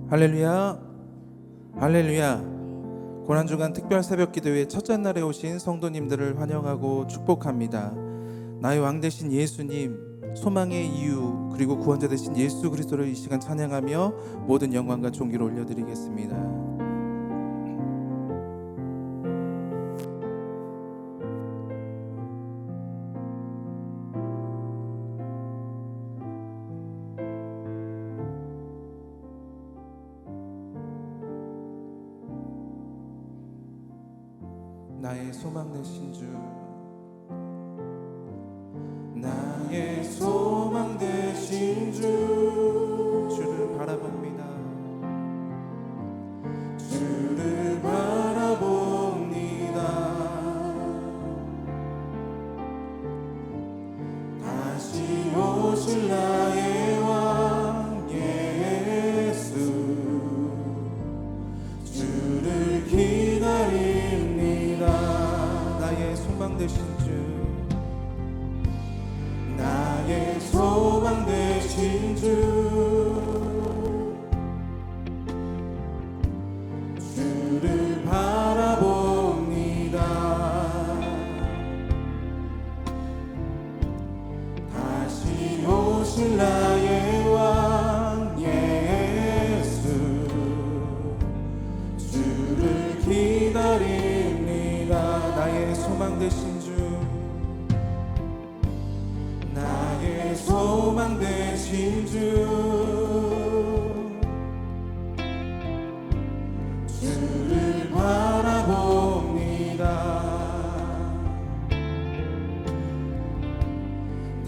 할렐루야, 할렐루야. 고난주간 특별 새벽기도회 첫째 날에 오신 성도님들을 환영하고 축복합니다. 나의 왕 되신 예수님, 소망의 이유, 그리고 구원자 되신 예수 그리스도를 이 시간 찬양하며 모든 영광과 존귀를 올려드리겠습니다. 나의 소망 되신 주, 나의 소망 되신 주, 주를 바라봅니다. 주를 바라봅니다. 다시 오실 나의 왕 예수, 주를 기다립니다. 나의 소망 되신 주, 나의 소망 되신 주, 주를 바라봅니다. 다시 오실 나의 왕 예수, 주를 기다립니다. 나의 소망 되신 주, 나의 소망 되신 주, 주를 바라봅니다.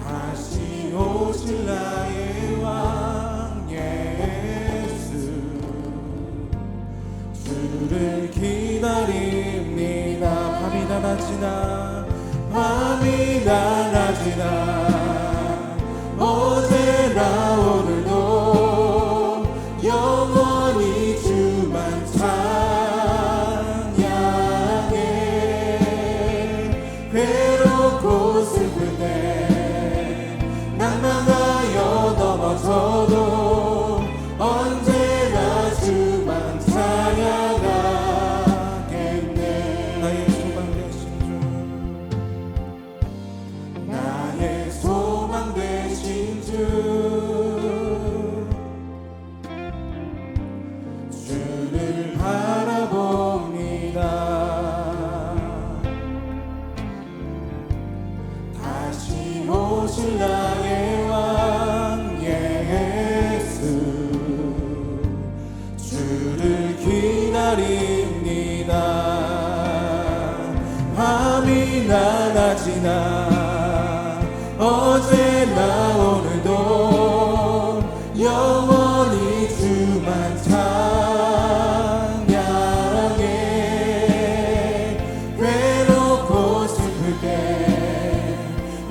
다시 오실 나의 왕 예수, 주를 기다립니다. 밤이나 낮이나 밤이나 낮이나 어제나 오늘도 영원히 주만 찬양해. 괴롭고 슬플 때 낭만하여 넘어져도 언제나 주만 찬양하겠네. 나의 소망 되신 주, 나의 소망 되신 주, 주를 바라봅니다. 다시 오실 나의 왕 예수, 주를 기다립니다. 밤이나 낮이나 어제나 오늘도 영원히 주만 찬양해. 괴롭고 슬플 때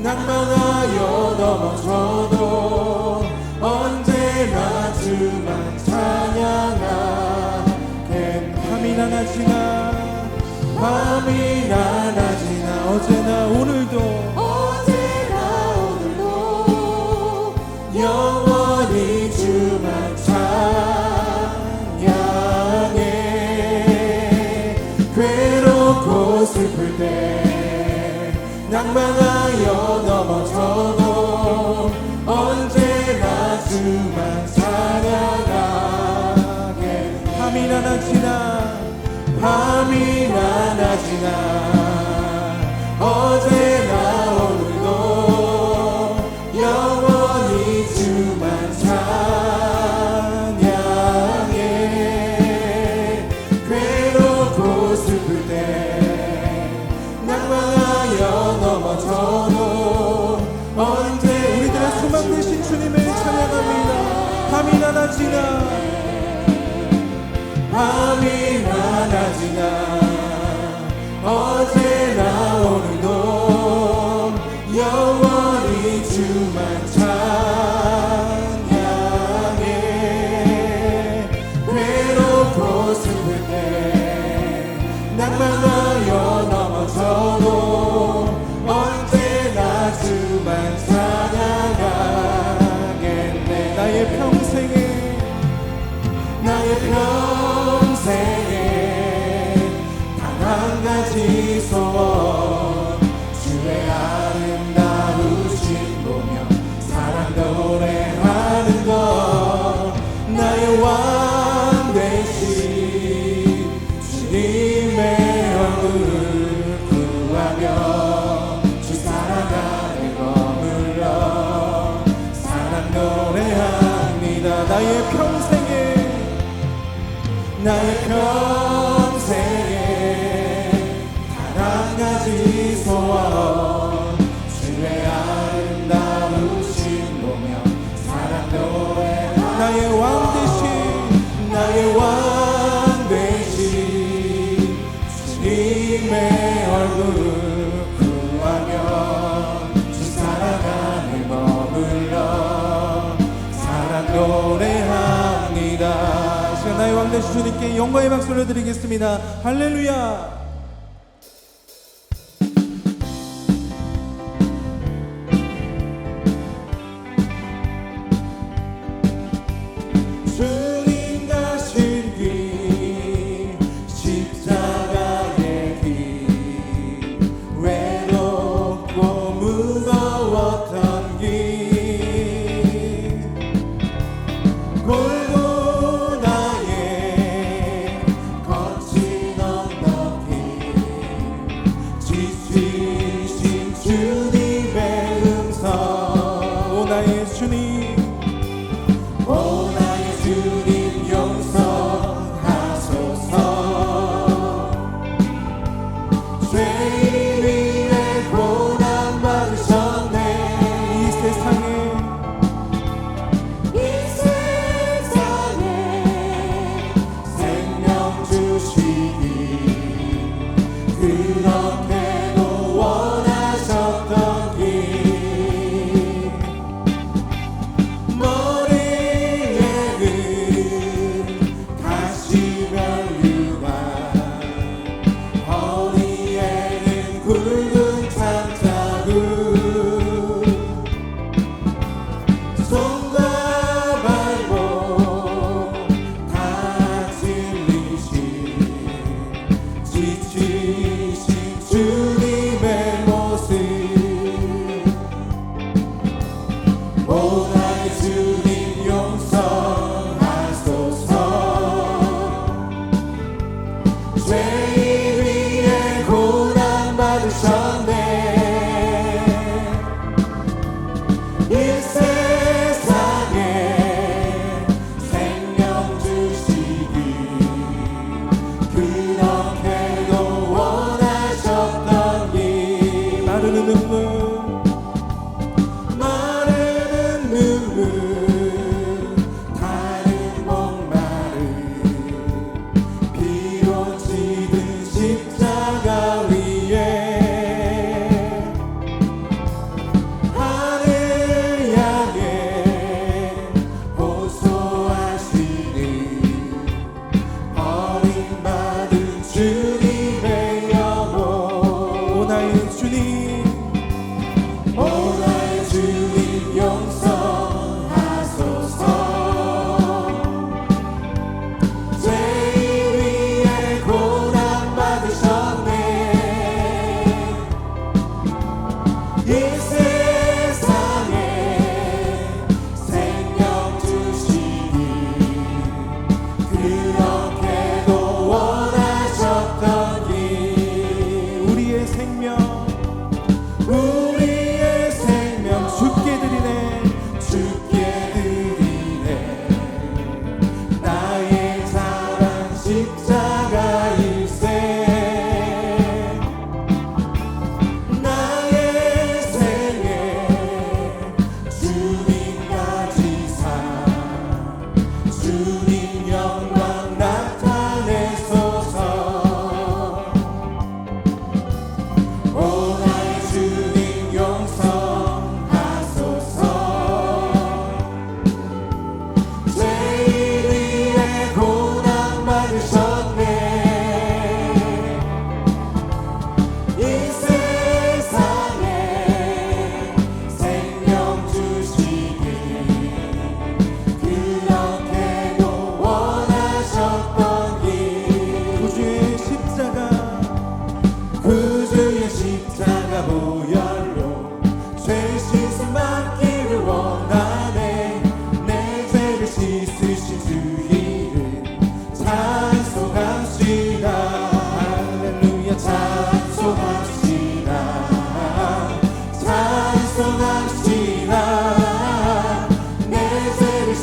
낭만하여 넘어져도 언제나 주만 찬양하겠네. 밤이나 낮이나 밤이나 낮이나 어제나 오늘도 영원히 주만 찬양해. 괴롭고 슬플 때 낭만하여 넘어져도 언제나 주만 찬양하게. 밤이나 낮이나 밤이나 낮이나 어제나 오늘도 영원히 주만 찬양해. 괴롭고 슬플 때 낭만하여 넘어져도 언제 우리들의 소망 되신 주님을 찬양합니다. 밤이나 낮이나 밤이나 낮이나 어제나 오늘도 영원히 주만 찬양해. 괴롭고 슬플 때 낭만하여 넘어져도 언제나 주만 찬양하겠네. 나의 평생에 나의 평생에 단 한 가지 소원 주의 아름다우신 보며 사랑 노래하는 것 나의 왕 되신 주님의 얼굴을 구하며 주 사랑 안에 머물러 사랑 노래합니다. 나의 평생에 단 한 가지 소원 주의 아름다우신 보며 사랑 노래 나의 왕 되신 주님의 얼굴을 구하며 주 사랑 안에 머물러 사랑 노래합니다. 시간 나의 왕 되신 주님께 영광의 박수를 드리겠습니다. 할렐루야. 주님 가신 길 십자가의 길 외롭고 무거웠던 길 골고다의 거친 언덕길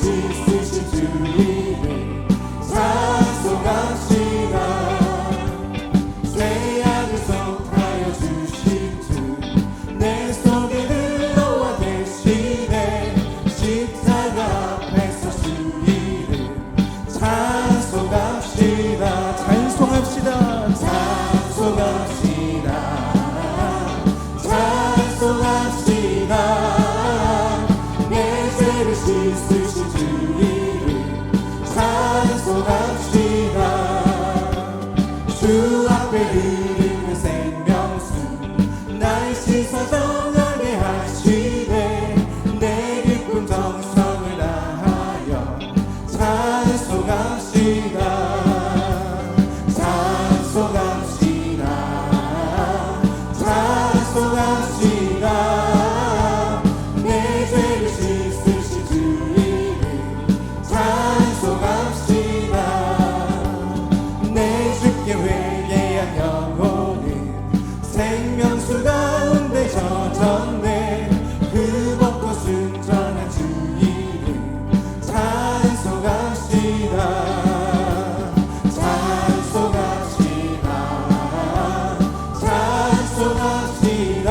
씻으신 주 이름 찬송합시다. 죄악을 속하여 주신 주 내 속에 들어와 계시네. 십자가 앞에서 주 이름 찬송합시다. 찬송합시다. 찬송합시다. 찬송합시다. 내 죄를 씻으신 주 이름 찬송합시다. 주 앞에 흐르는 생명수 날 씻어 정하게 하시네. 내 기쁜 정성을 다하여 찬송합시다. 찬송합시다. 찬송합시다. 내 죄를 씻으신 주 이름 찬송합시다. 내 주께 회개한 영혼은 생명수 가운데 젖었네. 그 먹고 순전한 주 이름 찬송합시다. 찬송합시다. 찬송합시다.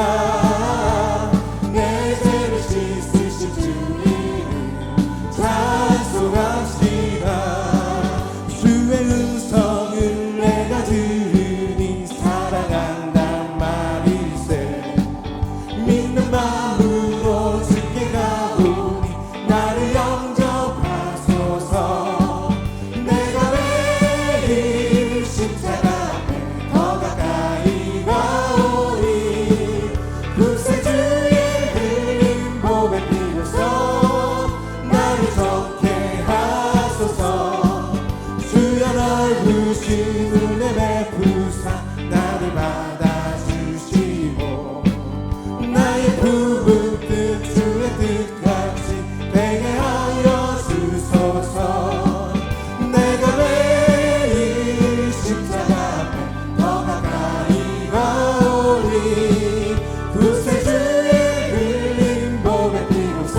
내 죄를 씻으신 주 이름 찬송합시다. 주의 음성을 내가 들으니 사랑한단 말일세. 믿는 마음으로 주께 가오니 나를 영접하소서. 내가 매일 십자가 앞에 더 가까이 가오니 구세주의 흘린 보배 피로써 나를 정케 하소서. 주여 넓으신 은혜 베푸사 나를 받아주시고 나의 부분 뜻 주의 뜻같이 되게 하여 주소서. 내가 매일 십자가 앞에 더 가까이 가오니 구세주의 흘린 보배 피로써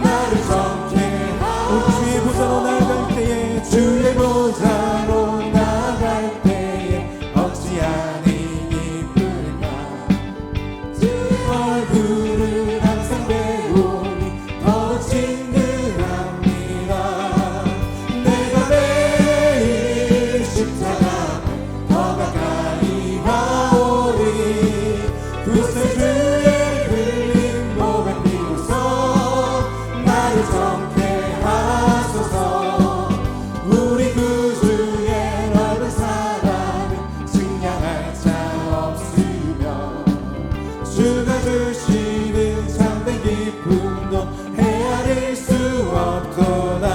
나를 정케 하소서. 주의 보좌로 나갈 때에 주의 보좌로 나갈 때에 어찌하니 기쁠까. 주의 얼굴을 항상 배우니 더 친근합니다. 내가 매일 십자가 앞에 더 가까이 가오니 구세주의 흘린 보배 피로써 나를 정케 하소서. 우리 구주의 넓은 사랑을 증량할 자 없으며 주가 주시는 참된 기쁨도 헤아릴 수 없도다.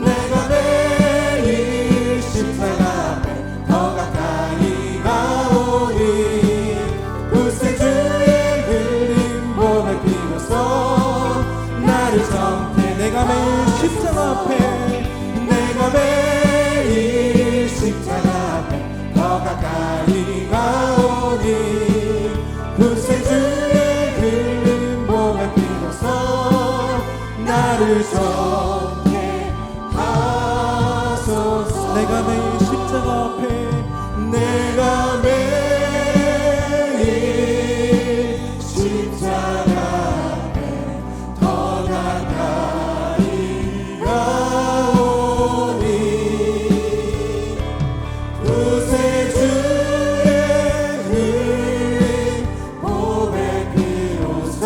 내가 매일 십자가 앞에 더 가까이 가오니 구세주의 흘린 보배 피로써 나를 정케. 내가 매일 십자가 앞에 내가 매일 십자가 앞에 더 가까이 가오니 구세주의 흘린 보배 피로써 나를 정케 하소서. 내가 매일 십자가 앞에 내가 매일 십자가 앞에 더 가까이 가오니 구세주의 흘린 보배 피로써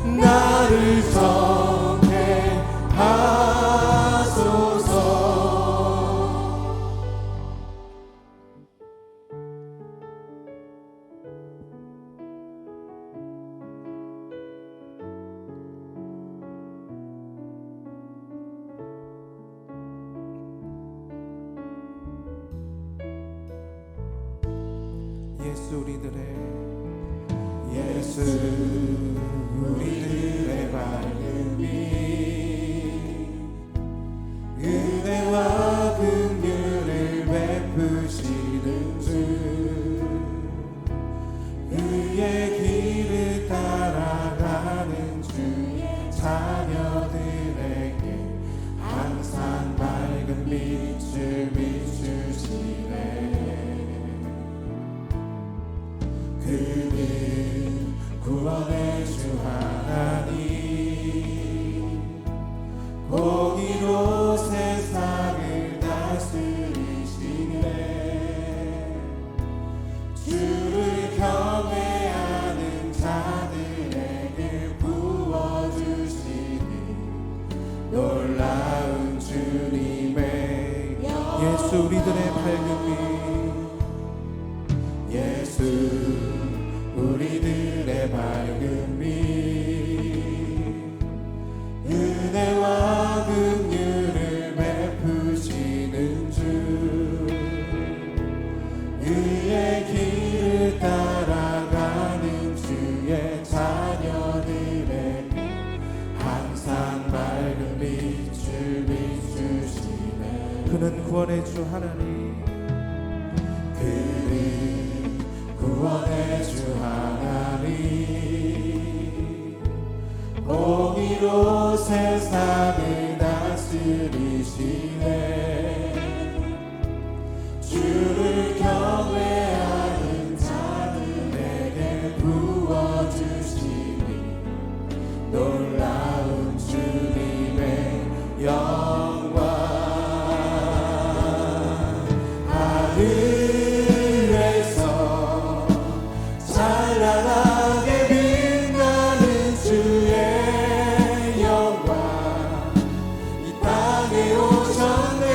나를 정케 하소서. 예수 우리들의 밝음이 은혜와 긍휼을 베푸시는 주 그의 길을 따라가는 주 자녀들에게 항상 밝은 빛을 비추시네. 그는 구원의 주 하나님, 공의로 세상을 다스리시네. 주를 경외하는 자들에게 부어주시니 놀라운 주님의 예수 우리들의 밝은 빛, 예수 우리들의 밝은 빛, 은혜와 긍휼을 베푸시는 주, 그의 길을 따라가는 주의 자녀들에게 항상 밝은 빛을 비추시네. 그는 구원의 주 하나님, 그는 구원의 주 하나님, 공의로 세상을 다스리시네. 주를 경외하는 자들에게 부어주시니 놀라운 주님의 영광. 하늘에서 찬란하게 빛나는 주의 영광, 이 땅에 오셨네.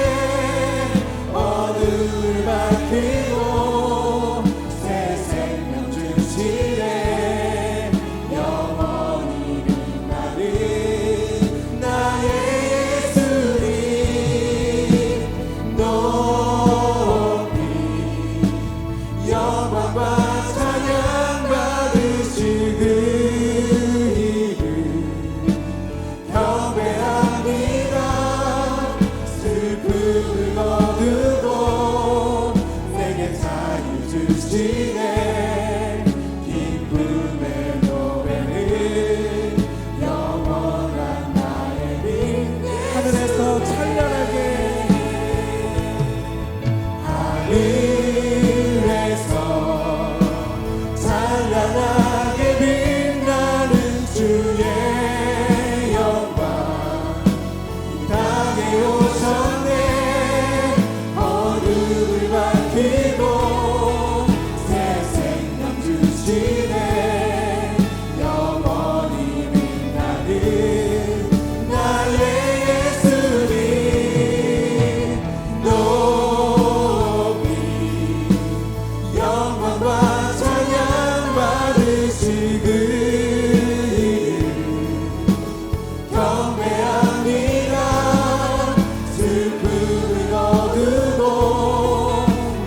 어둠을 밝히고 새 생명 주시네. 영원히 빛나는 나의 예수님, 높이 영광과 찬양 받으실 그 이름 경배합니다. 슬픔을 거두고 내게 자유 주시네. 기쁨의 노래는 영원한 나의 빛. 하늘에서 찬란하게, 하늘에서 찬란하게 빛나는 주의 영광, 이 땅에 오셨네. 어둠을 밝히고 새 생명 주시네. 영원히 빛나는 나의 예수님, 높이 영광과 찬양 받으실 그 이름 경배합니다. 슬픔을 거두고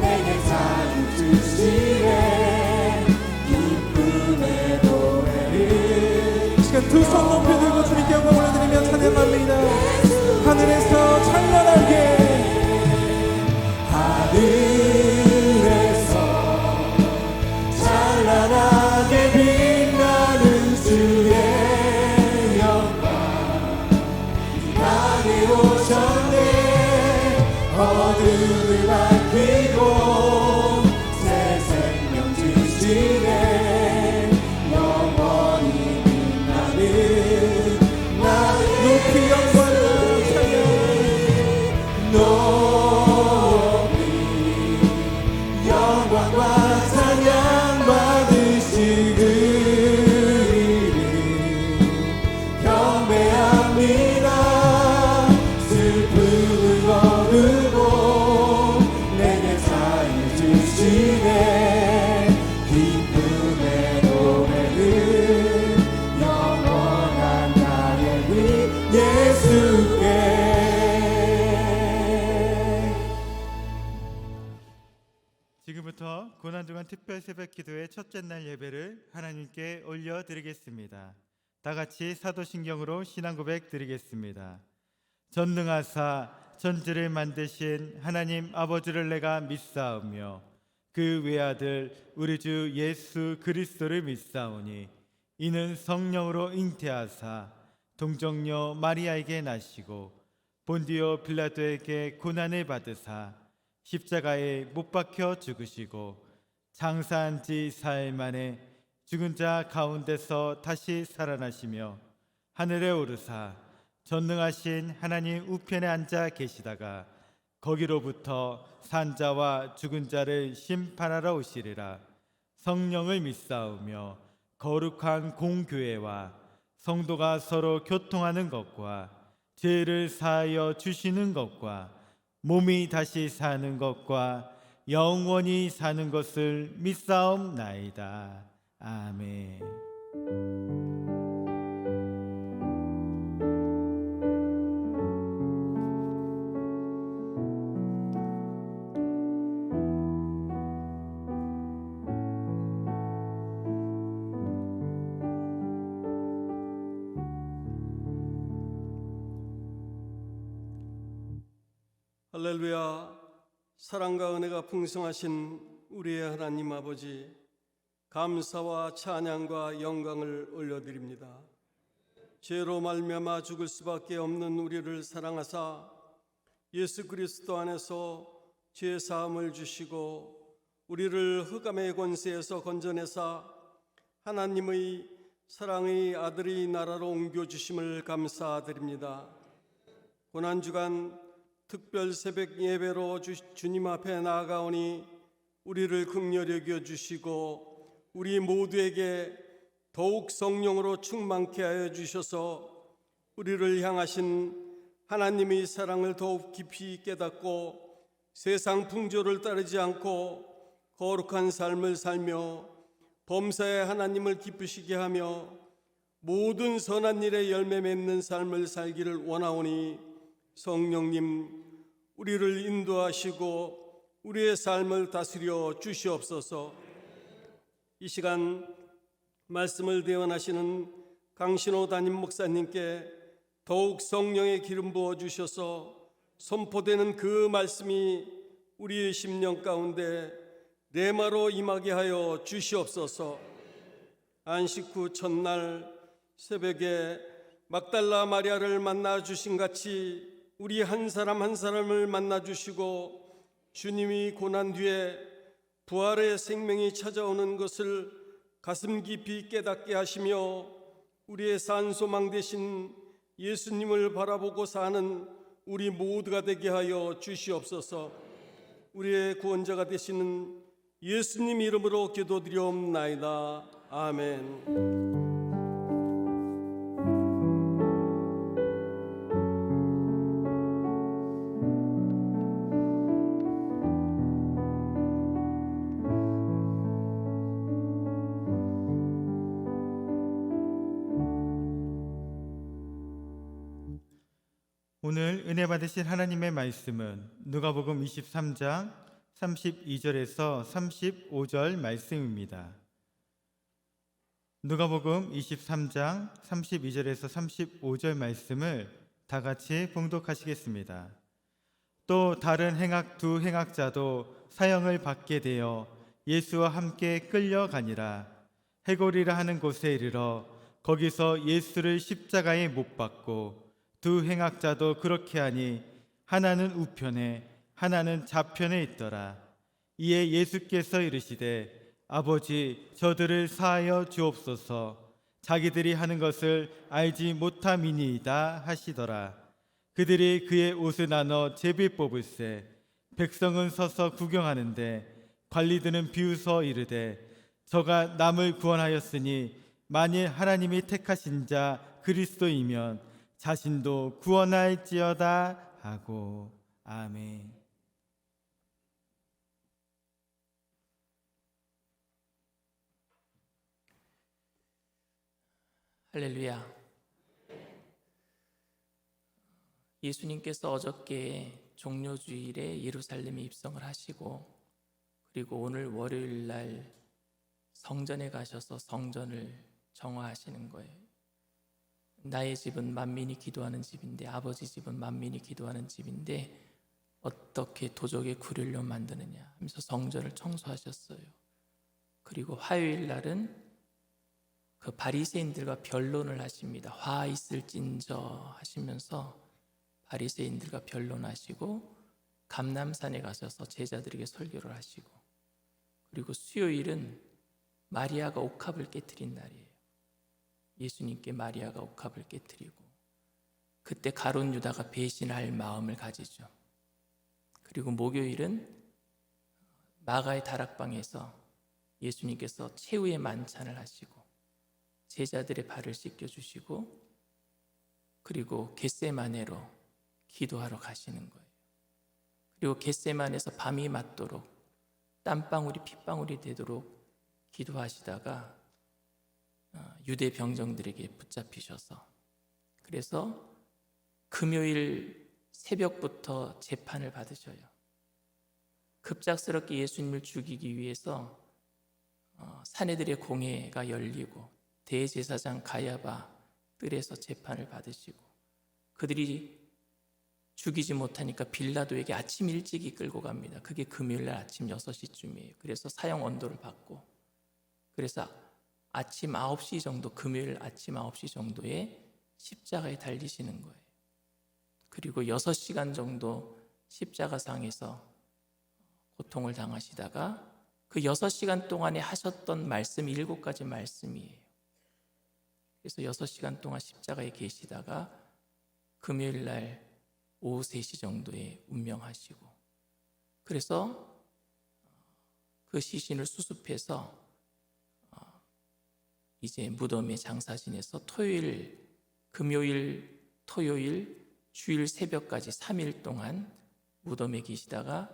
내게 자유 주시네. 기쁨의 노래를 시간 두 손 높이 들고 주님께 영광 올려드리며 찬양합니다. 하늘에서 찬란하게, 하늘에서 찬란하게 빛나는 주의 영광, 이 땅에 오셨네. 어둠을 밝히고 새 생명 주시네. 영원히 빛나는 나 높이 영광과 찬양, 높이 영광과 찬양 받으실 그 이름 경배합니다. 슬픔을 거두고 내게 자유 주시네. 기쁨의 노래는 영원한 나의 빛 예수께. 지금부터 고난주간 특별 새벽 기도의 첫째 날 예배를 하나님께 올려드리겠습니다. 다 같이 사도신경으로 신앙 고백 드리겠습니다. 전능하사 천지를 만드신 하나님 아버지를 내가 믿사오며 그 외아들 우리 주 예수 그리스도를 믿사오니 이는 성령으로 잉태하사 동정녀 마리아에게 나시고 본디오 빌라도에게 고난을 받으사 십자가에 못 박혀 죽으시고 장사한 지 사흘 만에 죽은 자 가운데서 다시 살아나시며 하늘에 오르사 전능하신 하나님 우편에 앉아 계시다가 거기로부터 산자와 죽은 자를 심판하러 오시리라. 성령을 믿사오며 거룩한 공교회와 성도가 서로 교통하는 것과 죄를 사하여 주시는 것과 몸이 다시 사는 것과 영원히 사는 것을 믿사옵나이다. 아멘. 할렐루야. 사랑과 은혜가 풍성하신 우리의 하나님 아버지, 감사와 찬양과 영광을 올려드립니다. 죄로 말미암아 죽을 수밖에 없는 우리를 사랑하사 예수 그리스도 안에서 죄 사함을 주시고 우리를 흑암의 권세에서 건져내사 하나님의 사랑의 아들의 나라로 옮겨주심을 감사드립니다. 고난주간 특별 새벽 예배로 주님 앞에 나아가오니 우리를 긍휼히 여겨주시고 우리 모두에게 더욱 성령으로 충만케 하여 주셔서 우리를 향하신 하나님의 사랑을 더욱 깊이 깨닫고 세상 풍조를 따르지 않고 거룩한 삶을 살며 범사에 하나님을 기쁘시게 하며 모든 선한 일에 열매 맺는 삶을 살기를 원하오니 성령님, 우리를 인도하시고 우리의 삶을 다스려 주시옵소서. 이 시간 말씀을 대언하시는 강신호 담임 목사님께 더욱 성령의 기름 부어 주셔서 선포되는 그 말씀이 우리의 심령 가운데 레마로 임하게 하여 주시옵소서. 안식 후 첫날 새벽에 막달라 마리아를 만나 주신 같이 우리 한 사람 한 사람을 만나 주시고 주님이 고난 뒤에 부활의 생명이 찾아오는 것을 가슴 깊이 깨닫게 하시며 우리의 산 소망 되신 예수님을 바라보고 사는 우리 모두가 되게 하여 주시옵소서. 우리의 구원자가 되시는 예수님 이름으로 기도드리옵나이다. 아멘. 오늘 은혜 받으실 하나님의 말씀은 누가복음 23장 32절에서 35절 말씀입니다. 누가복음 23장 32절에서 35절 말씀을 다 같이 봉독하시겠습니다. 또 다른 두 행악자도 사형을 받게 되어 예수와 함께 끌려가니라. 해골이라 하는 곳에 이르러 거기서 예수를 십자가에 못 박고 두 행악자도 그렇게 하니 하나는 우편에 하나는 좌편에 있더라. 이에 예수께서 이르시되 아버지 저들을 사하여 주옵소서. 자기들이 하는 것을 알지 못함이니이다 하시더라. 그들이 그의 옷을 나눠 제비 뽑을세. 백성은 서서 구경하는데 관리들은 비웃어 이르되 저가 남을 구원하였으니 만일 하나님이 택하신 자 그리스도이면 자신도 구원할지어다 하고. 아멘. 할렐루야. 예수님께서 어저께 종료주일에 예루살렘에 입성을 하시고 그리고 오늘 월요일 날 성전에 가셔서 성전을 정화하시는 거예요. 나의 집은 만민이 기도하는 집인데, 아버지 집은 만민이 기도하는 집인데 어떻게 도적의 구릴로 만드느냐 하면서 성전을 청소하셨어요. 그리고 화요일 날은 그 바리새인들과 변론을 하십니다. 화 있을진저 하시면서 바리새인들과 변론하시고 감람산에 가셔서 제자들에게 설교를 하시고, 그리고 수요일은 마리아가 옥합을 깨트린 날이에요. 예수님께 마리아가 옥합을 깨트리고, 그때 가룟 유다가 배신할 마음을 가지죠. 그리고 목요일은 마가의 다락방에서 예수님께서 최후의 만찬을 하시고 제자들의 발을 씻겨주시고, 그리고 겟세마네로 기도하러 가시는 거예요. 그리고 겟세마네에서 밤이 맞도록 땀방울이 핏방울이 되도록 기도하시다가 유대 병정들에게 붙잡히셔서, 그래서 금요일 새벽부터 재판을 받으셔요. 급작스럽게 예수님을 죽이기 위해서 사내들의 공회가 열리고 대제사장 가야바 뜰에서 재판을 받으시고, 그들이 죽이지 못하니까 빌라도에게 아침 일찍이 끌고 갑니다. 그게 금요일날 아침 6시쯤이에요. 그래서 사형 언도를 받고, 그래서 아침 9시 정도, 금요일 아침 9시 정도에 십자가에 달리시는 거예요. 그리고 6시간 정도 십자가상에서 고통을 당하시다가 그 6시간 동안에 하셨던 말씀이 7가지 말씀이에요. 그래서 6시간 동안 십자가에 계시다가 금요일 날 오후 3시 정도에 운명하시고, 그래서 그 시신을 수습해서 이제 무덤에 장사 지내서 토요일, 금요일, 토요일, 주일 새벽까지 3일 동안 무덤에 계시다가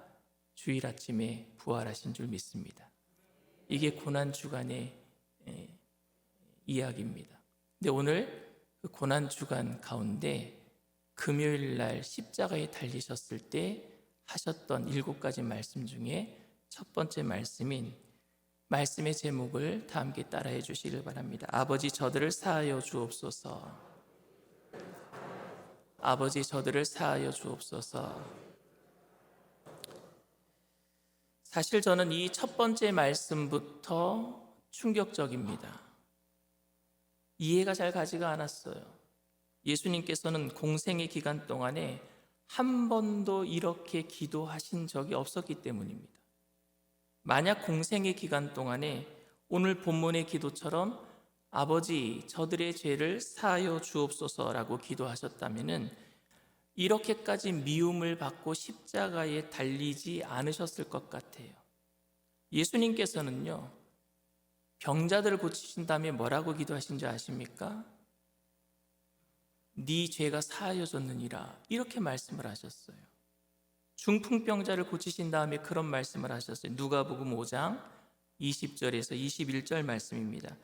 주일 아침에 부활하신 줄 믿습니다. 이게 고난주간의 이야기입니다. 근데 오늘 그 고난주간 가운데 금요일 날 십자가에 달리셨을 때 하셨던 7가지 말씀 중에 첫 번째 말씀인, 말씀의 제목을 다 함께 따라해 주시길 바랍니다. 아버지 저들을 사하여 주옵소서. 아버지 저들을 사하여 주옵소서. 사실 저는 이 첫 번째 말씀부터 충격적입니다. 이해가 잘 가지가 않았어요. 예수님께서는 공생의 기간 동안에 한 번도 이렇게 기도하신 적이 없었기 때문입니다. 만약 공생의 기간 동안에 오늘 본문의 기도처럼 아버지 저들의 죄를 사하여 주옵소서라고 기도하셨다면 이렇게까지 미움을 받고 십자가에 달리지 않으셨을 것 같아요. 예수님께서는요, 병자들을 고치신 다음에 뭐라고 기도하신 줄 아십니까? 네 죄가 사하여졌느니라, 이렇게 말씀을 하셨어요. 중풍병자를 고치신 다음에 그런 말씀을 하셨어요. 누가복음 5장 20절에서 21절 말씀입니다.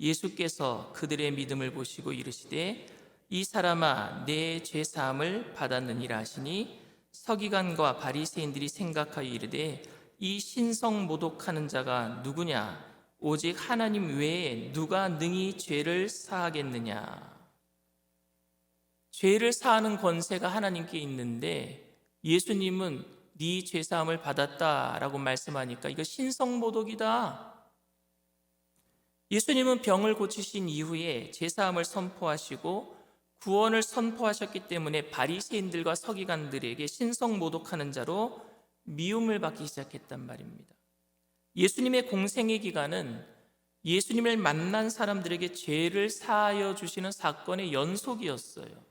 예수께서 그들의 믿음을 보시고 이르시되 이 사람아 내 죄 사함을 받았느니라 하시니 서기관과 바리새인들이 생각하여 이르되 이 신성 모독하는 자가 누구냐? 오직 하나님 외에 누가 능히 죄를 사하겠느냐? 죄를 사하는 권세가 하나님께 있는데 예수님은 네 죄사함을 받았다라고 말씀하니까 이거 신성모독이다. 예수님은 병을 고치신 이후에 죄사함을 선포하시고 구원을 선포하셨기 때문에 바리새인들과 서기관들에게 신성모독하는 자로 미움을 받기 시작했단 말입니다. 예수님의 공생의 기간은 예수님을 만난 사람들에게 죄를 사하여 주시는 사건의 연속이었어요.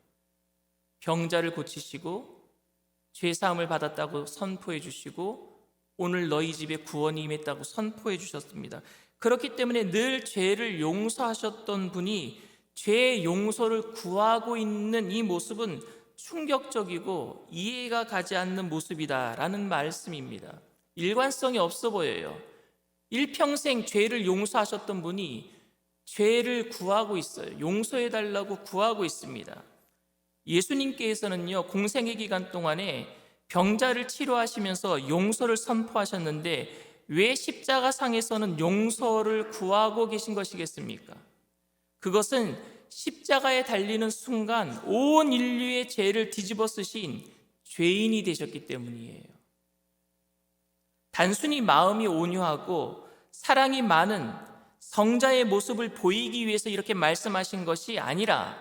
병자를 고치시고 죄사함을 받았다고 선포해 주시고 오늘 너희 집에 구원이 임했다고 선포해 주셨습니다. 그렇기 때문에 늘 죄를 용서하셨던 분이 죄의 용서를 구하고 있는 이 모습은 충격적이고 이해가 가지 않는 모습이다라는 말씀입니다. 일관성이 없어 보여요. 일평생 죄를 용서하셨던 분이 죄를 구하고 있어요. 용서해달라고 구하고 있습니다. 예수님께서는요, 공생의 기간 동안에 병자를 치료하시면서 용서를 선포하셨는데 왜 십자가상에서는 용서를 구하고 계신 것이겠습니까? 그것은 십자가에 달리는 순간 온 인류의 죄를 뒤집어 쓰신 죄인이 되셨기 때문이에요. 단순히 마음이 온유하고 사랑이 많은 성자의 모습을 보이기 위해서 이렇게 말씀하신 것이 아니라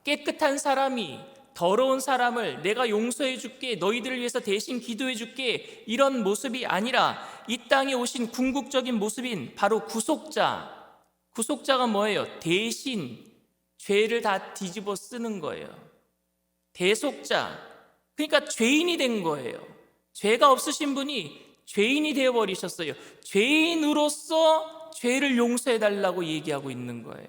깨끗한 사람이 더러운 사람을 내가 용서해 줄게, 너희들을 위해서 대신 기도해 줄게, 이런 모습이 아니라 이 땅에 오신 궁극적인 모습인 바로 구속자가 뭐예요? 대신 죄를 다 뒤집어 쓰는 거예요. 대속자, 그러니까 죄인이 된 거예요. 죄가 없으신 분이 죄인이 되어버리셨어요. 죄인으로서 죄를 용서해 달라고 얘기하고 있는 거예요.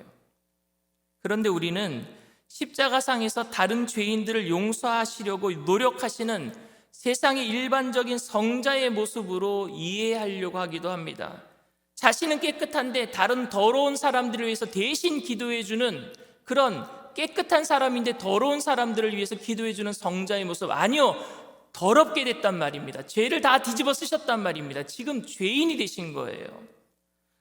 그런데 우리는 십자가상에서 다른 죄인들을 용서하시려고 노력하시는 세상의 일반적인 성자의 모습으로 이해하려고 하기도 합니다. 자신은 깨끗한데 다른 더러운 사람들을 위해서 대신 기도해주는 그런 깨끗한 사람인데 더러운 사람들을 위해서 기도해주는 성자의 모습, 아니요, 더럽게 됐단 말입니다. 죄를 다 뒤집어 쓰셨단 말입니다. 지금 죄인이 되신 거예요.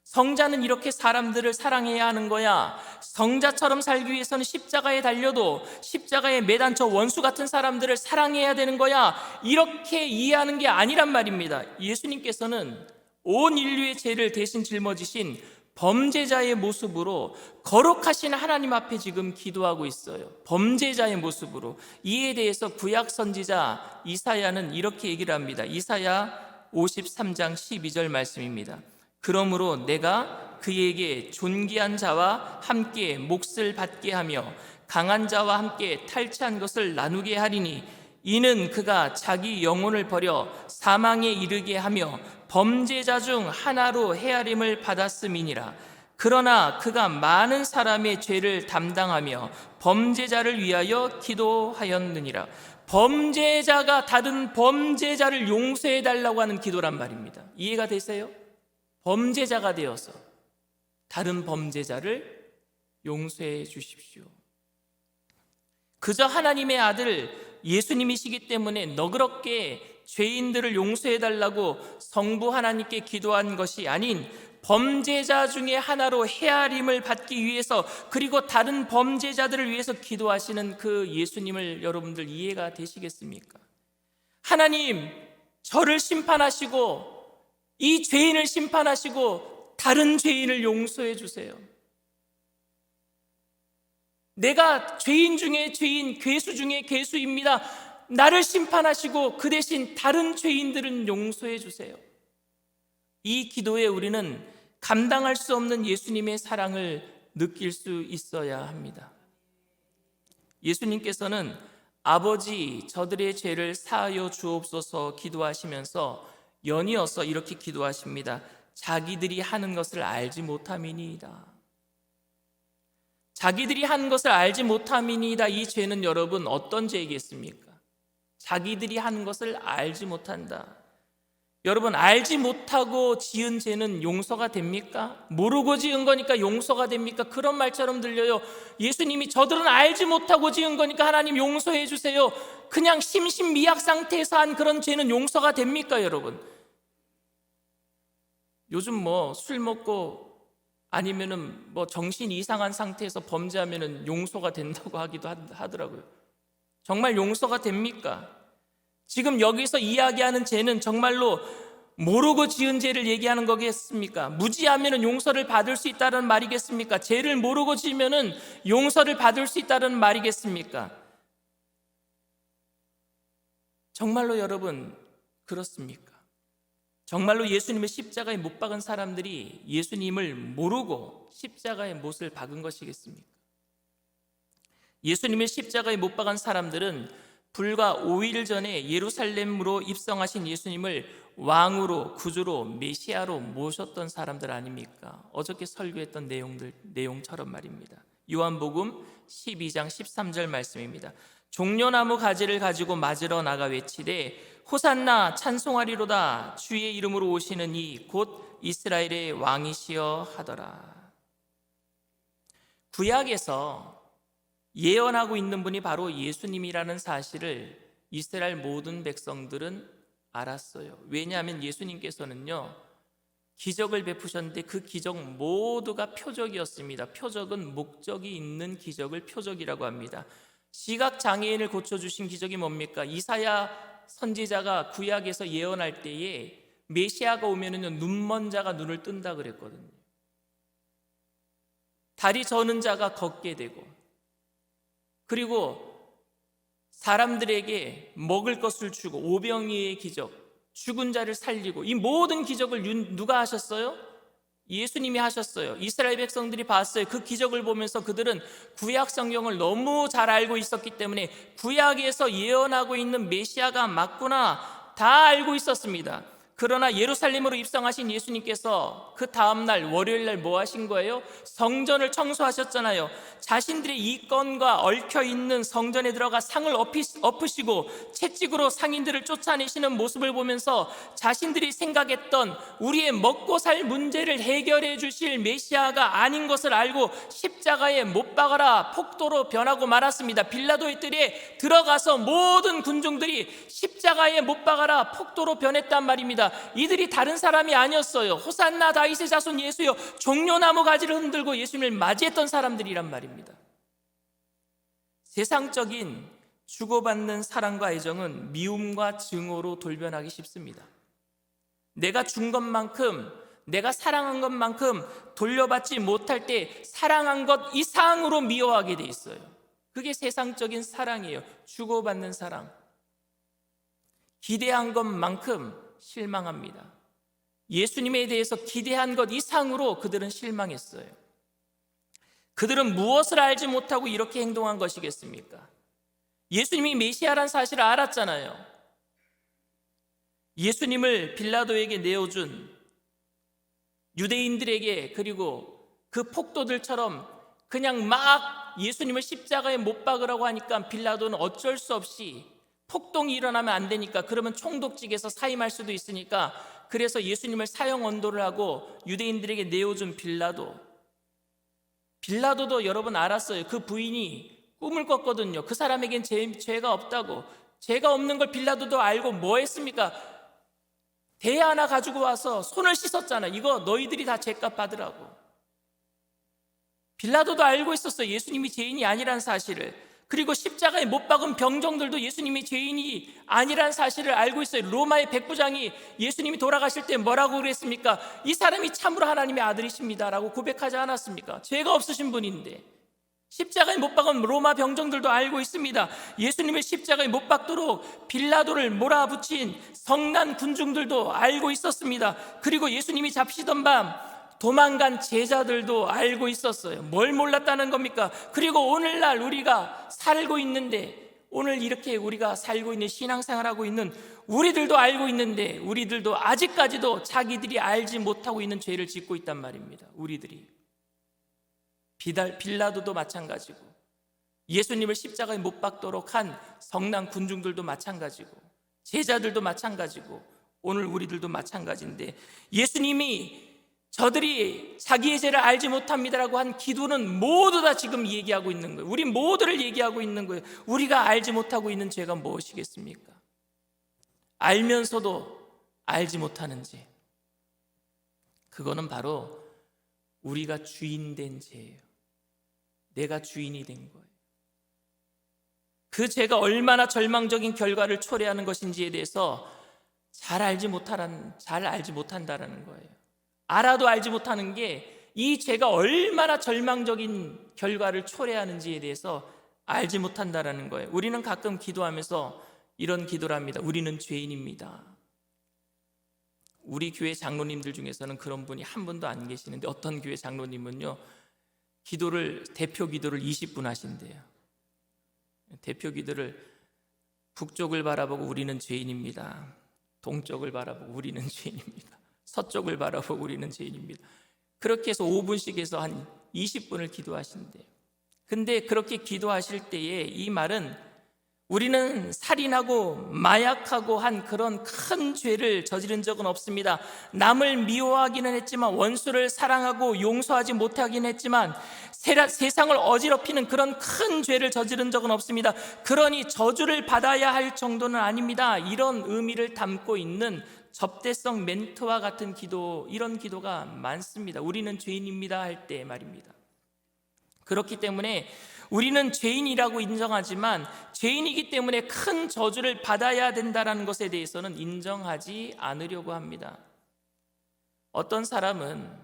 성자는 이렇게 사람들을 사랑해야 하는 거야. 성자처럼 살기 위해서는 십자가에 달려도 십자가에 매단 저 원수 같은 사람들을 사랑해야 되는 거야. 이렇게 이해하는 게 아니란 말입니다. 예수님께서는 온 인류의 죄를 대신 짊어지신 범죄자의 모습으로 거룩하신 하나님 앞에 지금 기도하고 있어요. 범죄자의 모습으로. 이에 대해서 구약 선지자 이사야는 이렇게 얘기를 합니다. 이사야 53장 12절 말씀입니다. 그러므로 내가 그에게 존귀한 자와 함께 몫을 받게 하며 강한 자와 함께 탈취한 것을 나누게 하리니 이는 그가 자기 영혼을 버려 사망에 이르게 하며 범죄자 중 하나로 헤아림을 받았음이니라. 그러나 그가 많은 사람의 죄를 담당하며 범죄자를 위하여 기도하였느니라. 범죄자가 다른 범죄자를 용서해 달라고 하는 기도란 말입니다. 이해가 되세요? 범죄자가 되어서 다른 범죄자를 용서해 주십시오. 그저 하나님의 아들 예수님이시기 때문에 너그럽게 죄인들을 용서해 달라고 성부 하나님께 기도한 것이 아닌 범죄자 중에 하나로 헤아림을 받기 위해서, 그리고 다른 범죄자들을 위해서 기도하시는 그 예수님을 여러분들 이해가 되시겠습니까? 하나님, 저를 심판하시고 이 죄인을 심판하시고 다른 죄인을 용서해 주세요. 내가 죄인 중에 죄인, 괴수 중에 괴수입니다. 나를 심판하시고 그 대신 다른 죄인들은 용서해 주세요. 이 기도에 우리는 감당할 수 없는 예수님의 사랑을 느낄 수 있어야 합니다. 예수님께서는 아버지, 저들의 죄를 사하여 주옵소서 기도하시면서 연이어서 이렇게 기도하십니다. 자기들이 하는 것을 알지 못함이니이다. 자기들이 하는 것을 알지 못함이니이다. 이 죄는 여러분 어떤 죄이겠습니까? 자기들이 하는 것을 알지 못한다. 여러분, 알지 못하고 지은 죄는 용서가 됩니까? 모르고 지은 거니까 용서가 됩니까? 그런 말처럼 들려요. 예수님이 저들은 알지 못하고 지은 거니까 하나님 용서해 주세요. 그냥 심신미약 상태에서 한 그런 죄는 용서가 됩니까, 여러분? 요즘 술 먹고 아니면은 정신 이상한 상태에서 범죄하면은 용서가 된다고 하기도 하더라고요. 정말 용서가 됩니까? 지금 여기서 이야기하는 죄는 정말로 모르고 지은 죄를 얘기하는 거겠습니까? 무지하면은 용서를 받을 수 있다는 말이겠습니까? 죄를 모르고 지면은 용서를 받을 수 있다는 말이겠습니까? 정말로 여러분 그렇습니까? 정말로 예수님의 십자가에 못 박은 사람들이 예수님을 모르고 십자가에 못을 박은 것이겠습니까? 예수님의 십자가에 못 박은 사람들은 불과 5일 전에 예루살렘으로 입성하신 예수님을 왕으로, 구주로, 메시아로 모셨던 사람들 아닙니까? 어저께 설교했던 내용처럼 말입니다. 요한복음 12장 13절 말씀입니다. 종려나무 가지를 가지고 맞으러 나가 외치되 호산나 찬송하리로다 주의 이름으로 오시는 이 곧 이스라엘의 왕이시여 하더라. 구약에서 예언하고 있는 분이 바로 예수님이라는 사실을 이스라엘 모든 백성들은 알았어요. 왜냐하면 예수님께서는요 기적을 베푸셨는데 그 기적 모두가 표적이었습니다. 표적은 목적이 있는 기적을 표적이라고 합니다. 시각장애인을 고쳐주신 기적이 뭡니까? 이사야 선지자가 구약에서 예언할 때에 메시아가 오면은 눈먼 자가 눈을 뜬다 그랬거든요. 다리 저는 자가 걷게 되고, 그리고 사람들에게 먹을 것을 주고, 오병이의 기적, 죽은 자를 살리고, 이 모든 기적을 누가 하셨어요? 예수님이 하셨어요. 이스라엘 백성들이 봤어요. 그 기적을 보면서 그들은 구약 성경을 너무 잘 알고 있었기 때문에 구약에서 예언하고 있는 메시아가 맞구나 다 알고 있었습니다. 그러나 예루살렘으로 입성하신 예수님께서 그 다음날 월요일날 뭐 하신 거예요? 성전을 청소하셨잖아요. 자신들의 이권과 얽혀있는 성전에 들어가 상을 엎으시고 채찍으로 상인들을 쫓아내시는 모습을 보면서 자신들이 생각했던 우리의 먹고 살 문제를 해결해 주실 메시아가 아닌 것을 알고 십자가에 못 박아라 폭도로 변하고 말았습니다. 빌라도의 뜰에 들어가서 모든 군중들이 십자가에 못 박아라 폭도로 변했단 말입니다. 이들이 다른 사람이 아니었어요. 호산나 다윗의 자손 예수여, 종려나무 가지를 흔들고 예수님을 맞이했던 사람들이란 말입니다. 세상적인 주고받는 사랑과 애정은 미움과 증오로 돌변하기 쉽습니다. 내가 준 것만큼, 내가 사랑한 것만큼 돌려받지 못할 때 사랑한 것 이상으로 미워하게 돼 있어요. 그게 세상적인 사랑이에요. 주고받는 사랑. 기대한 것만큼 실망합니다. 예수님에 대해서 기대한 것 이상으로 그들은 실망했어요. 그들은 무엇을 알지 못하고 이렇게 행동한 것이겠습니까? 예수님이 메시아란 사실을 알았잖아요. 예수님을 빌라도에게 내어준 유대인들에게, 그리고 그 폭도들처럼 그냥 막 예수님을 십자가에 못 박으라고 하니까 빌라도는 어쩔 수 없이, 폭동이 일어나면 안 되니까, 그러면 총독직에서 사임할 수도 있으니까, 그래서 예수님을 사형 언도를 하고 유대인들에게 내어준 빌라도도 여러분 알았어요. 그 부인이 꿈을 꿨거든요. 그 사람에겐 죄가 없다고. 죄가 없는 걸 빌라도도 알고 뭐 했습니까? 대 하나 가지고 와서 손을 씻었잖아. 이거 너희들이 다 죄값 받으라고. 빌라도도 알고 있었어요. 예수님이 죄인이 아니란 사실을. 그리고 십자가에 못 박은 병정들도 예수님이 죄인이 아니란 사실을 알고 있어요. 로마의 백부장이 예수님이 돌아가실 때 뭐라고 그랬습니까? 이 사람이 참으로 하나님의 아들이십니다 라고 고백하지 않았습니까? 죄가 없으신 분인데. 십자가에 못 박은 로마 병정들도 알고 있습니다. 예수님을 십자가에 못 박도록 빌라도를 몰아붙인 성난 군중들도 알고 있었습니다. 그리고 예수님이 잡히던 밤 도망간 제자들도 알고 있었어요. 뭘 몰랐다는 겁니까? 그리고 오늘날 우리가 살고 있는데, 오늘 이렇게 우리가 살고 있는, 신앙생활하고 있는 우리들도 알고 있는데, 우리들도 아직까지도 자기들이 알지 못하고 있는 죄를 짓고 있단 말입니다. 우리들이. 빌라도도 마찬가지고, 예수님을 십자가에 못 박도록 한 성난 군중들도 마찬가지고, 제자들도 마찬가지고, 오늘 우리들도 마찬가지인데, 예수님이 저들이 자기의 죄를 알지 못합니다라고 한 기도는 모두 다 지금 얘기하고 있는 거예요. 우리 모두를 얘기하고 있는 거예요. 우리가 알지 못하고 있는 죄가 무엇이겠습니까? 알면서도 알지 못하는 죄. 그거는 바로 우리가 주인 된 죄예요. 내가 주인이 된 거예요. 그 죄가 얼마나 절망적인 결과를 초래하는 것인지에 대해서 잘 알지 못한다라는 거예요. 알아도 알지 못하는 게 이 죄가 얼마나 절망적인 결과를 초래하는지에 대해서 알지 못한다라는 거예요. 우리는 가끔 기도하면서 이런 기도를 합니다. 우리는 죄인입니다. 우리 교회 장로님들 중에서는 그런 분이 한 분도 안 계시는데, 어떤 교회 장로님은요, 대표 기도를 20분 하신대요. 대표 기도를 북쪽을 바라보고 우리는 죄인입니다. 동쪽을 바라보고 우리는 죄인입니다. 서쪽을 바라보고 우리는 죄인입니다. 그렇게 해서 5분씩 해서 한 20분을 기도하신대요. 근데 그렇게 기도하실 때에 이 말은, 우리는 살인하고 마약하고 한 그런 큰 죄를 저지른 적은 없습니다. 남을 미워하기는 했지만, 원수를 사랑하고 용서하지 못하긴 했지만, 세상을 어지럽히는 그런 큰 죄를 저지른 적은 없습니다. 그러니 저주를 받아야 할 정도는 아닙니다. 이런 의미를 담고 있는 접대성 멘트와 같은 기도, 이런 기도가 많습니다. 우리는 죄인입니다 할 때 말입니다. 그렇기 때문에 우리는 죄인이라고 인정하지만, 죄인이기 때문에 큰 저주를 받아야 된다는 것에 대해서는 인정하지 않으려고 합니다. 어떤 사람은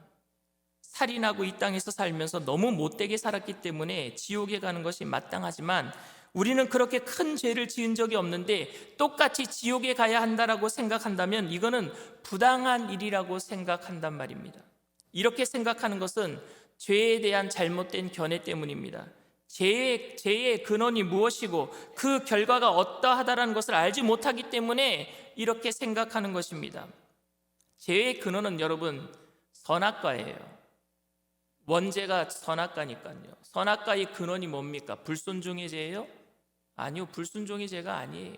살인하고 이 땅에서 살면서 너무 못되게 살았기 때문에 지옥에 가는 것이 마땅하지만 우리는 그렇게 큰 죄를 지은 적이 없는데 똑같이 지옥에 가야 한다라고 생각한다면 이거는 부당한 일이라고 생각한단 말입니다. 이렇게 생각하는 것은 죄에 대한 잘못된 견해 때문입니다. 죄의 근원이 무엇이고 그 결과가 어떠하다라는 것을 알지 못하기 때문에 이렇게 생각하는 것입니다. 죄의 근원은 여러분 선악과예요. 원죄가 선악과니까요. 선악과의 근원이 뭡니까? 불순종의 죄예요? 아니요, 불순종의 죄가 아니에요.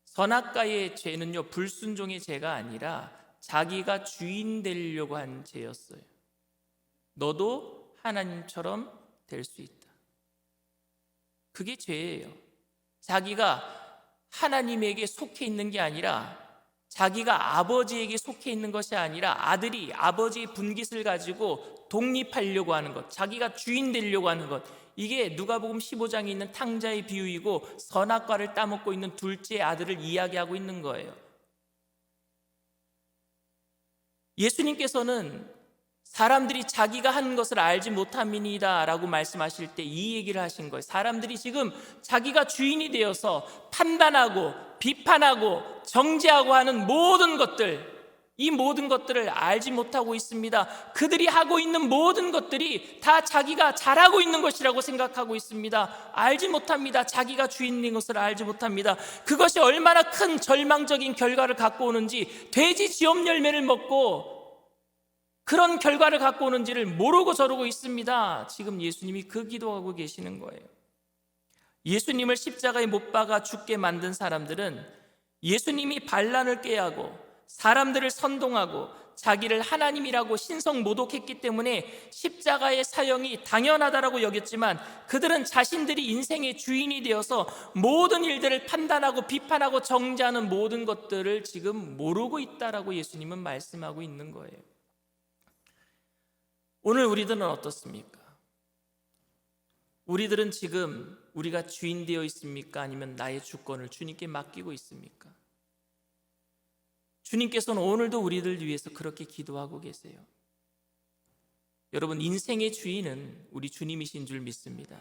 선악과의 죄는요, 불순종의 죄가 아니라 자기가 주인 되려고 한 죄였어요. 너도 하나님처럼 될 수 있다. 그게 죄예요. 자기가 하나님에게 속해 있는 게 아니라 자기가 아버지에게 속해 있는 것이 아니라 아들이 아버지의 분깃을 가지고 독립하려고 하는 것, 자기가 주인 되려고 하는 것, 이게 누가복음 15장에 있는 탕자의 비유이고 선악과를 따먹고 있는 둘째 아들을 이야기하고 있는 거예요. 예수님께서는 사람들이 자기가 하는 것을 알지 못함이니이다 라고 말씀하실 때 이 얘기를 하신 거예요. 사람들이 지금 자기가 주인이 되어서 판단하고 비판하고 정죄하고 하는 모든 것들, 이 모든 것들을 알지 못하고 있습니다. 그들이 하고 있는 모든 것들이 다 자기가 잘하고 있는 것이라고 생각하고 있습니다. 알지 못합니다. 자기가 주인인 것을 알지 못합니다. 그것이 얼마나 큰 절망적인 결과를 갖고 오는지, 돼지 지업 열매를 먹고 그런 결과를 갖고 오는지를 모르고 저러고 있습니다. 지금 예수님이 그 기도하고 계시는 거예요. 예수님을 십자가에 못 박아 죽게 만든 사람들은 예수님이 반란을 꾀하고 사람들을 선동하고 자기를 하나님이라고 신성 모독했기 때문에 십자가의 사형이 당연하다라고 여겼지만 그들은 자신들이 인생의 주인이 되어서 모든 일들을 판단하고 비판하고 정죄하는 모든 것들을 지금 모르고 있다라고 예수님은 말씀하고 있는 거예요. 오늘 우리들은 어떻습니까? 우리들은 지금 우리가 주인 되어 있습니까? 아니면 나의 주권을 주님께 맡기고 있습니까? 주님께서는 오늘도 우리들 위해서 그렇게 기도하고 계세요. 여러분, 인생의 주인은 우리 주님이신 줄 믿습니다.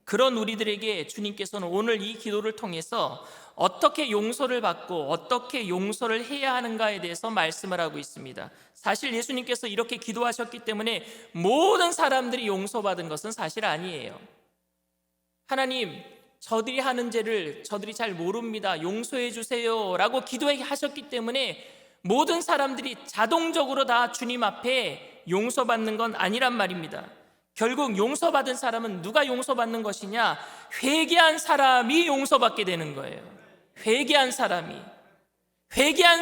그런 우리들에게 주님께서는 오늘 이 기도를 통해서 어떻게 용서를 받고 어떻게 용서를 해야 하는가에 대해서 말씀을 하고 있습니다. 사실 예수님께서 이렇게 기도하셨기 때문에 모든 사람들이 용서받은 것은 사실 아니에요. 하나님, 저들이 하는 죄를 저들이 잘 모릅니다. 용서해 주세요 라고 기도하셨기 때문에 모든 사람들이 자동적으로 다 주님 앞에 용서받는 건 아니란 말입니다. 결국 용서받은 사람은 누가 용서받는 것이냐? 회개한 사람이 용서받게 되는 거예요. 회개한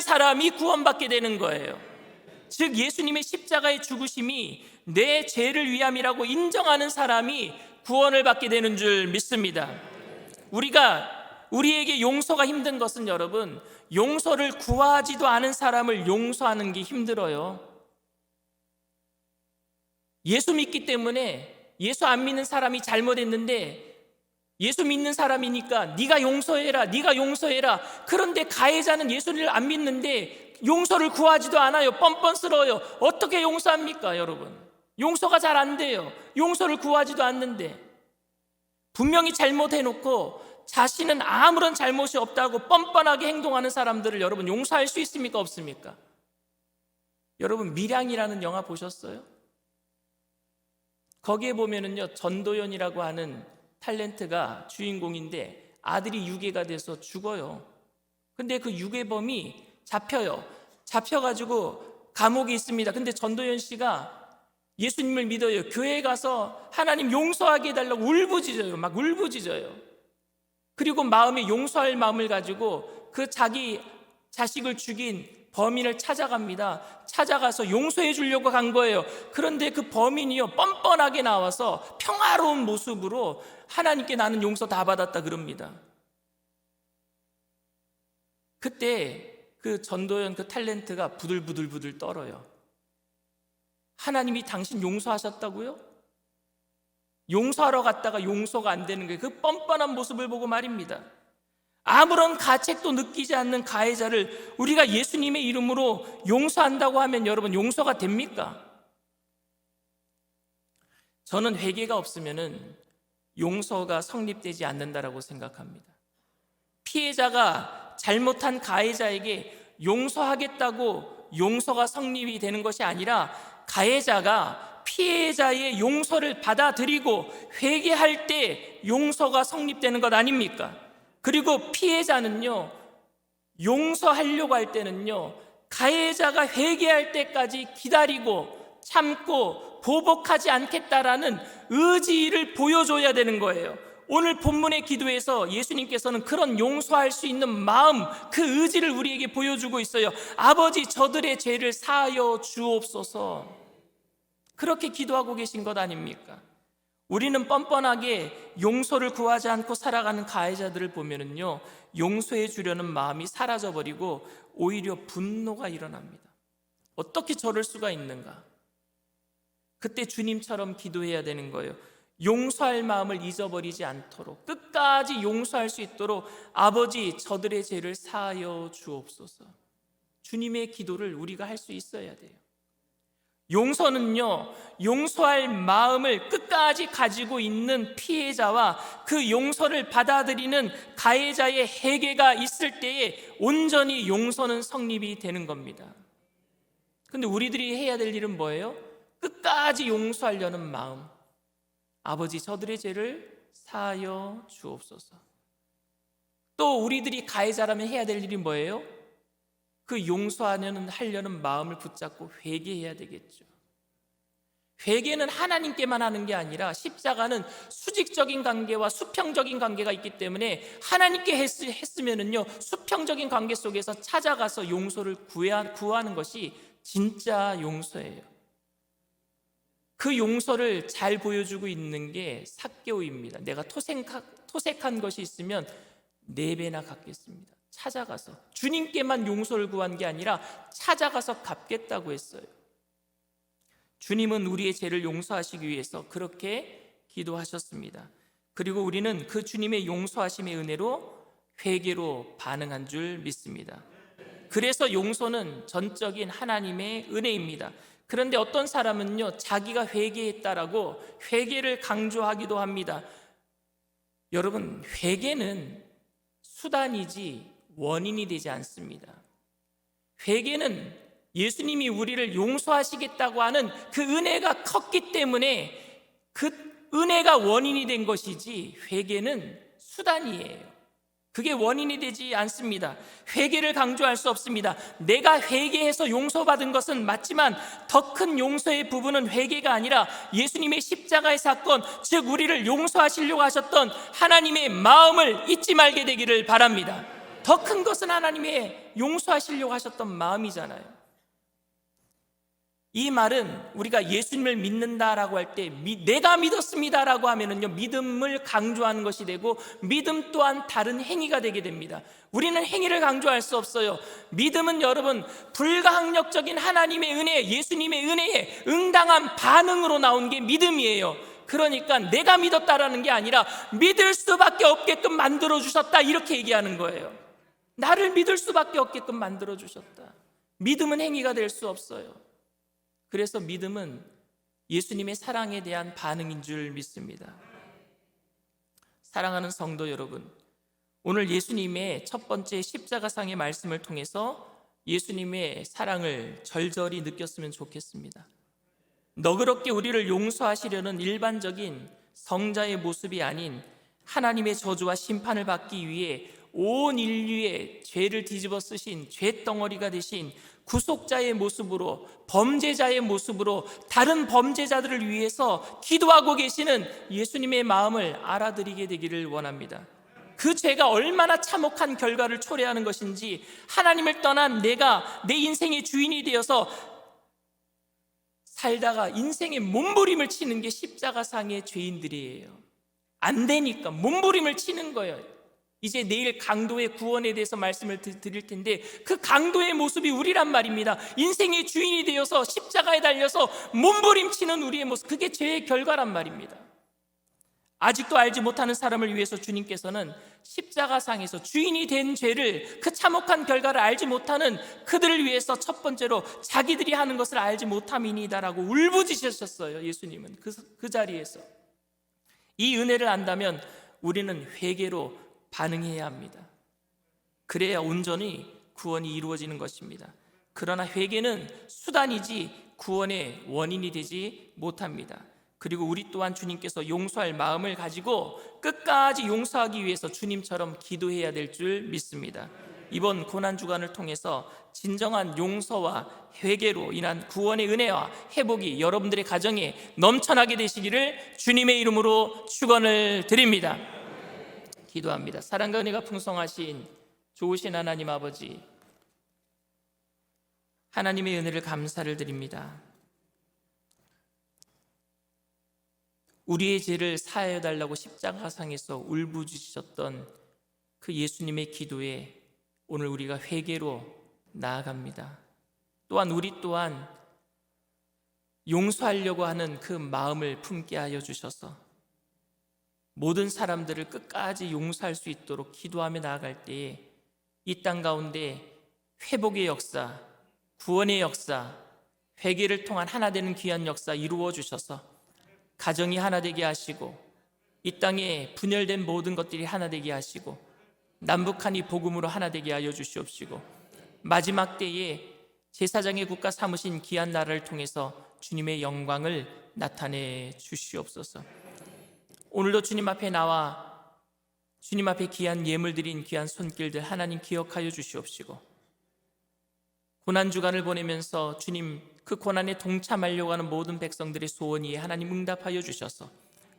사람이 구원받게 되는 거예요. 즉 예수님의 십자가의 죽으심이 내 죄를 위함이라고 인정하는 사람이 구원을 받게 되는 줄 믿습니다. 우리에게 용서가 힘든 것은 여러분, 용서를 구하지도 않은 사람을 용서하는 게 힘들어요. 예수 믿기 때문에 예수 안 믿는 사람이 잘못했는데 예수 믿는 사람이니까 네가 용서해라. 그런데 가해자는 예수를 안 믿는데 용서를 구하지도 않아요. 뻔뻔스러워요. 어떻게 용서합니까, 여러분? 용서가 잘 안 돼요. 용서를 구하지도 않는데 분명히 잘못해놓고 자신은 아무런 잘못이 없다고 뻔뻔하게 행동하는 사람들을 여러분 용서할 수 있습니까, 없습니까? 여러분, 밀양이라는 영화 보셨어요? 거기에 보면은요, 전도연이라고 하는 탤런트가 주인공인데 아들이 유괴가 돼서 죽어요. 근데 그 유괴범이 잡혀가지고 감옥에 있습니다. 근데 전도연 씨가 예수님을 믿어요. 교회에 가서 하나님 용서하게 해달라고 막 울부짖어요. 그리고 마음에 용서할 마음을 가지고 그 자기 자식을 죽인 범인을 찾아갑니다. 찾아가서 용서해 주려고 간 거예요. 그런데 그 범인이요, 뻔뻔하게 나와서 평화로운 모습으로 하나님께 나는 용서 다 받았다 그럽니다. 그때 그 전도연 그 탤런트가 부들부들 떨어요. 하나님이 당신 용서하셨다고요? 용서하러 갔다가 용서가 안 되는 거예요. 그 뻔뻔한 모습을 보고 말입니다. 아무런 가책도 느끼지 않는 가해자를 우리가 예수님의 이름으로 용서한다고 하면 여러분 용서가 됩니까? 저는 회개가 없으면은 용서가 성립되지 않는다라고 생각합니다. 피해자가 잘못한 가해자에게 용서하겠다고 용서가 성립이 되는 것이 아니라 가해자가 피해자의 용서를 받아들이고 회개할 때 용서가 성립되는 것 아닙니까? 그리고 피해자는요, 용서하려고 할 때는요, 가해자가 회개할 때까지 기다리고 참고 보복하지 않겠다라는 의지를 보여줘야 되는 거예요. 오늘 본문의 기도에서 예수님께서는 그런 용서할 수 있는 마음, 그 의지를 우리에게 보여주고 있어요. 아버지, 저들의 죄를 사하여 주옵소서. 그렇게 기도하고 계신 것 아닙니까? 우리는 뻔뻔하게 용서를 구하지 않고 살아가는 가해자들을 보면은요, 용서해 주려는 마음이 사라져버리고 오히려 분노가 일어납니다. 어떻게 저럴 수가 있는가? 그때 주님처럼 기도해야 되는 거예요. 용서할 마음을 잊어버리지 않도록, 끝까지 용서할 수 있도록 아버지, 저들의 죄를 사하여 주옵소서. 주님의 기도를 우리가 할 수 있어야 돼요. 용서는요, 용서할 마음을 끝까지 가지고 있는 피해자와 그 용서를 받아들이는 가해자의 회개가 있을 때에 온전히 용서는 성립이 되는 겁니다. 근데 우리들이 해야 될 일은 뭐예요? 끝까지 용서하려는 마음. 아버지, 저들의 죄를 사하여 주옵소서. 또 우리들이 가해자라면 해야 될 일이 뭐예요? 그 하려는 마음을 붙잡고 회개해야 되겠죠. 회개는 하나님께만 하는 게 아니라 십자가는 수직적인 관계와 수평적인 관계가 있기 때문에 하나님께 했으면은요, 수평적인 관계 속에서 찾아가서 용서를 구하는 것이 진짜 용서예요. 그 용서를 잘 보여주고 있는 게 삭개오입니다. 내가 토색한 것이 있으면 4배나 갚겠습니다. 찾아가서 주님께만 용서를 구한 게 아니라 찾아가서 갚겠다고 했어요. 주님은 우리의 죄를 용서하시기 위해서 그렇게 기도하셨습니다. 그리고 우리는 그 주님의 용서하심의 은혜로 회개로 반응한 줄 믿습니다. 그래서 용서는 전적인 하나님의 은혜입니다. 그런데 어떤 사람은요, 자기가 회개했다라고 회개를 강조하기도 합니다. 여러분, 회개는 수단이지 원인이 되지 않습니다. 회개는 예수님이 우리를 용서하시겠다고 하는 그 은혜가 컸기 때문에 그 은혜가 원인이 된 것이지, 회개는 수단이에요. 그게 원인이 되지 않습니다. 회개를 강조할 수 없습니다. 내가 회개해서 용서받은 것은 맞지만 더 큰 용서의 부분은 회개가 아니라 예수님의 십자가의 사건, 즉 우리를 용서하시려고 하셨던 하나님의 마음을 잊지 말게 되기를 바랍니다. 더 큰 것은 하나님의 용서하시려고 하셨던 마음이잖아요. 이 말은 우리가 예수님을 믿는다라고 할 때 내가 믿었습니다라고 하면은요, 믿음을 강조하는 것이 되고 믿음 또한 다른 행위가 되게 됩니다. 우리는 행위를 강조할 수 없어요. 믿음은 여러분, 불가항력적인 하나님의 은혜, 예수님의 은혜에 응당한 반응으로 나온 게 믿음이에요. 그러니까 내가 믿었다라는 게 아니라 믿을 수밖에 없게끔 만들어주셨다, 이렇게 얘기하는 거예요. 나를 믿을 수밖에 없게끔 만들어주셨다. 믿음은 행위가 될 수 없어요. 그래서 믿음은 예수님의 사랑에 대한 반응인 줄 믿습니다. 사랑하는 성도 여러분, 오늘 예수님의 첫 번째 십자가상의 말씀을 통해서 예수님의 사랑을 절절히 느꼈으면 좋겠습니다. 너그럽게 우리를 용서하시려는 일반적인 성자의 모습이 아닌 하나님의 저주와 심판을 받기 위해 온 인류의 죄를 뒤집어 쓰신 죄덩어리가 되신 구속자의 모습으로, 범죄자의 모습으로 다른 범죄자들을 위해서 기도하고 계시는 예수님의 마음을 알아들이게 되기를 원합니다. 그 죄가 얼마나 참혹한 결과를 초래하는 것인지, 하나님을 떠난 내가 내 인생의 주인이 되어서 살다가 인생의 몸부림을 치는 게 십자가상의 죄인들이에요. 안 되니까 몸부림을 치는 거예요. 이제 내일 강도의 구원에 대해서 말씀을 드릴 텐데, 그 강도의 모습이 우리란 말입니다. 인생의 주인이 되어서 십자가에 달려서 몸부림치는 우리의 모습, 그게 죄의 결과란 말입니다. 아직도 알지 못하는 사람을 위해서 주님께서는 십자가상에서 주인이 된 죄를, 그 참혹한 결과를 알지 못하는 그들을 위해서 첫 번째로 자기들이 하는 것을 알지 못함이니이다라고 울부짖으셨어요. 예수님은 그 자리에서. 이 은혜를 안다면 우리는 회개로 반응해야 합니다. 그래야 온전히 구원이 이루어지는 것입니다. 그러나 회개는 수단이지 구원의 원인이 되지 못합니다. 그리고 우리 또한 주님께서 용서할 마음을 가지고 끝까지 용서하기 위해서 주님처럼 기도해야 될 줄 믿습니다. 이번 고난주간을 통해서 진정한 용서와 회개로 인한 구원의 은혜와 회복이 여러분들의 가정에 넘쳐나게 되시기를 주님의 이름으로 축원을 드립니다. 기도합니다. 사랑과 은혜가 풍성하신 좋으신 하나님 아버지, 하나님의 은혜를 감사를 드립니다. 우리의 죄를 사하여 달라고 십자가상에서 울부짖으셨던 그 예수님의 기도에 오늘 우리가 회개로 나아갑니다. 또한 우리 또한 용서하려고 하는 그 마음을 품게 하여 주셔서 모든 사람들을 끝까지 용서할 수 있도록 기도하며 나아갈 때에 이 땅 가운데 회복의 역사, 구원의 역사, 회개를 통한 하나 되는 귀한 역사 이루어 주셔서 가정이 하나 되게 하시고 이 땅에 분열된 모든 것들이 하나 되게 하시고 남북한이 복음으로 하나 되게 하여 주시옵시고 마지막 때에 제사장의 국가 삼으신 귀한 나라를 통해서 주님의 영광을 나타내 주시옵소서. 오늘도 주님 앞에 나와 주님 앞에 귀한 예물 드린 귀한 손길들 하나님 기억하여 주시옵시고 고난주간을 보내면서 주님 그 고난에 동참하려고 하는 모든 백성들의 소원이 하나님 응답하여 주셔서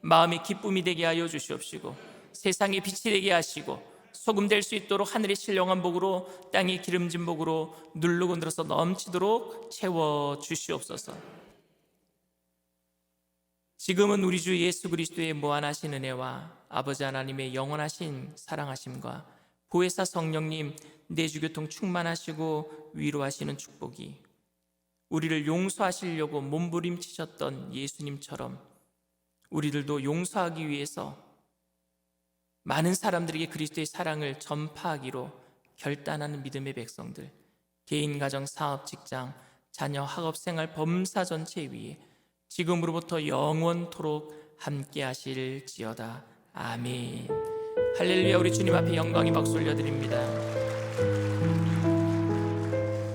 마음의 기쁨이 되게 하여 주시옵시고 세상의 빛이 되게 하시고 소금 될 수 있도록 하늘의 신령한 복으로 땅의 기름진 복으로 누르고 늘어서 넘치도록 채워 주시옵소서. 지금은 우리 주 예수 그리스도의 무한하신 은혜와 아버지 하나님의 영원하신 사랑하심과 보혜사 성령님 내주교통 충만하시고 위로하시는 축복이 우리를 용서하시려고 몸부림치셨던 예수님처럼 우리들도 용서하기 위해서 많은 사람들에게 그리스도의 사랑을 전파하기로 결단하는 믿음의 백성들, 개인, 가정, 사업, 직장, 자녀, 학업, 생활, 범사 전체 위에 지금으로부터 영원토록 함께 하실지어다. 아멘. 할렐루야. 우리 주님 앞에 영광의 박수 올려드립니다.